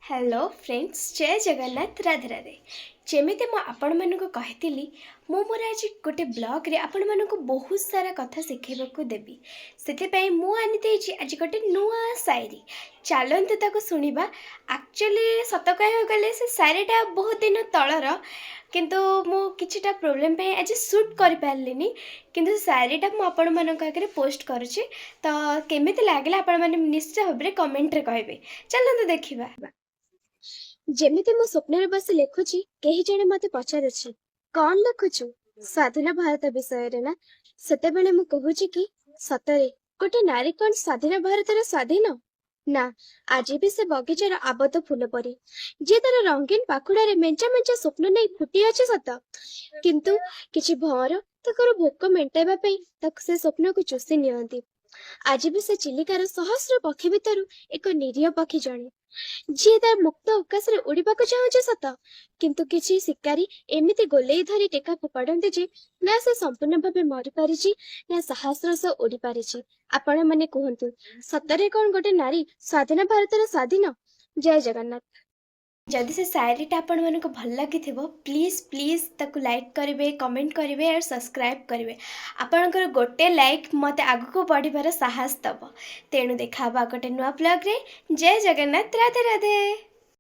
Hello friends जय जगन्नाथ राधे राधे जमीती मुझे मो मोर आज गोटे ब्लॉग रे आपण मानक बहुत सारा कथा शिखेबा देवी से मुझे आज गोटे नुआ शायरी चलते ताको शुणा। एक्चुअली सत कह गले से शायरीटा बहुत दिन तलर किंतु मु किछिटा प्रोब्लेम पे आज शूट कर पारलिनी किंतु शायरीटा मु आपण मानक आगे पोस्ट करुचे तो केमिति लागला आपण माने निश्चय भाव में कमेंट रे कहबे। चलते देखिबा। जेमिति मो स्वप्न बस लिखुची कहीं जने मते पचारुची कौन लिखुचु स्वाधीन भारत विषय रे ना सेते बेले मु कहूची कि सतरे गोटे नारी कौन स्वाधीन भारत रे स्वाधीन ना आज भी से बगीचार आबद्ध फूल परी जे तार रंगीन पाखुड़ा रे मेंचा मेंचा स्वप्न नहीं फुटी अछि सत किंतु किछि भौर तकर भोक मेंटाइबा पई तक से स्वप्न को चुसी नियंती। आज भी से चिलिकार सहस्र पक्षी भितर एक निरीह पक्षी जणे जी तार मुक्त आकाश रे उड़ीबा को चाहूचे सत किंतु किछि शिकारी एमिति गोलेई धरी टेका फोपाडंते जे ना से संपूर्ण भाबे मरि पारिछि ना सहस्र से उड़ी पारिछि। आपण माने कहंतु सतरे कोन गोटे नारी स्वाधीन भारतर स्वाधीन। जय जगन्नाथ। जदि से शायरीटा आपण मानक भल लगी प्लीज प्लीज ताकू लाइक करेंगे कमेंट करेंगे और सब्सक्राइब करेंगे। आपणकर गोटे लाइक मत आगक बढ़िबार साहस दब। तेणु देखा गोटे नुआ ब्लॉग रे। जय जगन्नाथ राधे राधे।